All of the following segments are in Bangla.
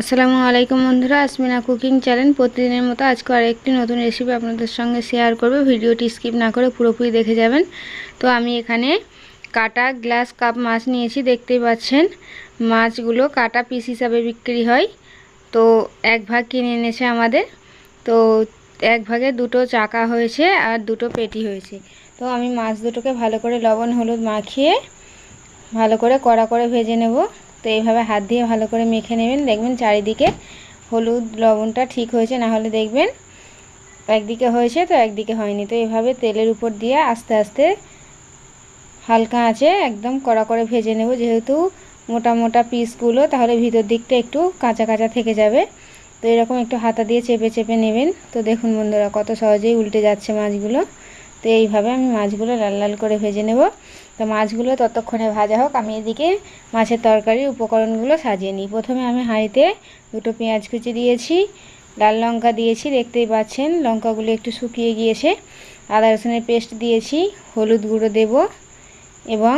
আসসালামু আলাইকুম বন্ধুরা, আসমিনা কুকিং চ্যানেল প্রতিদিনের মতো আজকে আরেকটি নতুন রেসিপি আপনাদের সঙ্গে শেয়ার করব। ভিডিওটি স্কিপ না করে পুরোপুরি দেখে যাবেন। তো আমি এখানে কাটা গ্লাস কাপ মাছ নিয়েছি, দেখতেই পাচ্ছেন। মাছগুলো কাটা পিস হিসাবে বিক্রি হয়। তো এক ভাগ কিনে এনেছে আমাদের। তো এক ভাগে দুটো চাকা হয়েছে আর দুটো পেটি হয়েছে। তো আমি মাছ দুটোকে ভালো করে লবণ হলুদ মাখিয়ে ভালো করে কড়া করে ভেজে নেব। তো এইভাবে হাত দিয়ে ভালো করে মেখে নেবেন, দেখবেন চারিদিকে হলুদ লবণটা ঠিক হয়েছে, না হলে দেখবেন একদিকে হয়েছে তো একদিকে হয়নি। তো এইভাবে তেলের উপর দিয়ে আস্তে আস্তে হালকা আঁচে একদম কড়া করে ভেজে নেব। যেহেতু মোটা মোটা পিসগুলো, তাহলে ভিতর দিকটা একটু কাঁচা কাঁচা থেকে যাবে। তো এরকম একটু হাতা দিয়ে চেপে চেপে নেবেন। তো দেখুন বন্ধুরা, কত সহজেই উল্টে যাচ্ছে মাছগুলো। তো এইভাবে আমি মাছগুলো লাল লাল করে ভেজে নেব। তো মাছগুলো ততক্ষণে ভাজা হোক, আমি এদিকে মাছের তরকারির উপকরণগুলো সাজিয়ে নিই। প্রথমে আমি হাঁড়িতে দুটো পেঁয়াজ কুচি দিয়েছি, লাল লঙ্কা দিয়েছি, দেখতেই পাচ্ছেন লঙ্কাগুলো একটু শুকিয়ে গিয়েছে। আদা রসুনের পেস্ট দিয়েছি, হলুদ গুঁড়ো দেব এবং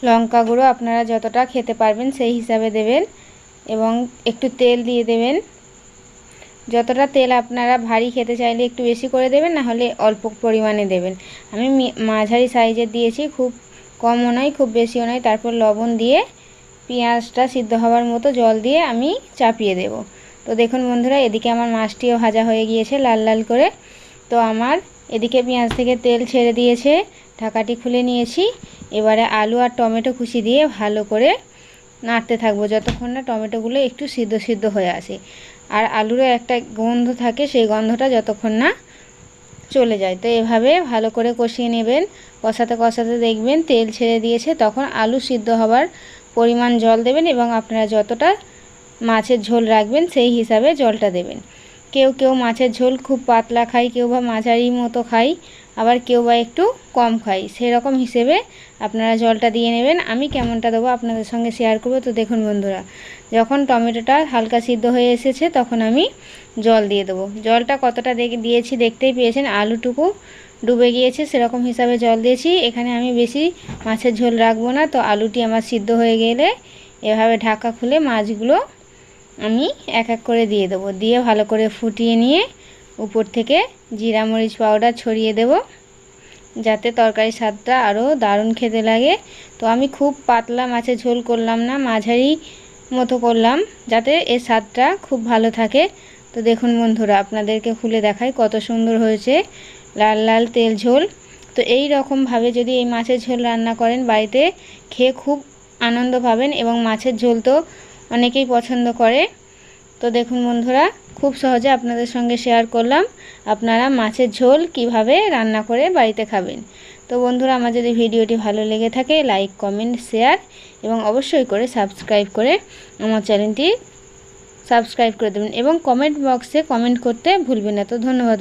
লঙ্কা গুঁড়ো আপনারা যতটা খেতে পারবেন সেই হিসাবে দেবেন এবং একটু তেল দিয়ে দেবেন। যতটা তেল আপনারা ভারী খেতে চাইলে একটু বেশি করে দেবেন, না হলে অল্প পরিমাণে দেবেন। আমি মাঝারি সাইজের দিয়েছি, খুব কমও নয় খুব বেশিও নয়। তারপর লবণ দিয়ে পেঁয়াজটা সিদ্ধ হওয়ার মতো জল দিয়ে আমি চাপিয়ে দেব। তো দেখুন বন্ধুরা, এদিকে আমার মাছটিও ভাজা হয়ে গিয়েছে লাল লাল করে। তো আমার এদিকে পেঁয়াজ থেকে তেল ছেড়ে দিয়েছে, ঢাকাটি খুলে নিয়েছি। এবারে আলু আর টমেটো কুচি দিয়ে ভালো করে নাড়তে থাকবো যতক্ষণ না টমেটোগুলো একটু সিদ্ধ সিদ্ধ হয়ে আসে। আর আলুরও একটা গন্ধ থাকে, সেই গন্ধটা যতক্ষণ না চলে যায়। তো এভাবে ভালো করে কষিয়ে নেবেন। কষাতে কষাতে দেখবেন তেল ছেড়ে দিয়েছে, তখন আলু সিদ্ধ হবার পরিমাণ জল দেবেন এবং আপনারা যতটা মাছের ঝোল রাখবেন সেই হিসাবে জলটা দেবেন। কেউ কেউ মাছের ঝোল খুব পাতলা খায়, কেউ বা মাঝারি মতো খায়, আবার কেউ বা একটু কম খায়। সেরকম হিসেবে আপনারা জলটা দিয়ে নেবেন। আমি কেমনটা দেবো আপনাদের সঙ্গে শেয়ার করব। তো দেখুন বন্ধুরা, যখন টমেটোটা হালকা সিদ্ধ হয়ে এসেছে তখন আমি জল দিয়ে দেবো। জলটা কতটা দিয়েছি দেখতেই পেয়েছেন, আলুটুকু ডুবে গিয়েছে, সেরকম হিসাবে জল দিয়েছি। এখানে আমি বেশি মাছের ঝোল রাখবো না। তো আলুটি আমার সিদ্ধ হয়ে গেলে এভাবে ঢাকা খুলে মাছগুলো আমি এক এক করে দিয়ে দেবো। দিয়ে ভালো করে ফুটিয়ে নিয়ে উপর থেকে জিরা মরিচ পাউডার ছড়িয়ে দেব, যাতে তরকারির স্বাদটা আরও দারুণ খেতে লাগে। তো আমি খুব পাতলা মাছের ঝোল করলাম না, মাঝারি মতো করলাম, যাতে এর স্বাদটা খুব ভালো থাকে। তো দেখুন বন্ধুরা, আপনাদেরকে খুলে দেখাই কত সুন্দর হয়েছে লাল লাল তেল ঝোল। তো এই রকমভাবে যদি এই মাছের ঝোল রান্না করেন, বাড়িতে খেয়ে খুব আনন্দ পাবেন এবং মাছের ঝোল তো অনেকেই পছন্দ করে। তো দেখুন বন্ধুরা, খুব সহজে আপনাদের সঙ্গে শেয়ার করলাম আপনারা মাছের ঝোল কিভাবে রান্না করে বাড়িতে খাবেন। তো বন্ধুরা, আমার যদি ভিডিওটি ভালো লেগে থাকে লাইক কমেন্ট শেয়ার এবং অবশ্যই করে সাবস্ক্রাইব করে আমার চ্যানেলটি সাবস্ক্রাইব করে দেবেন এবং কমেন্ট বক্সে কমেন্ট করতে ভুলবেন না। তো ধন্যবাদ।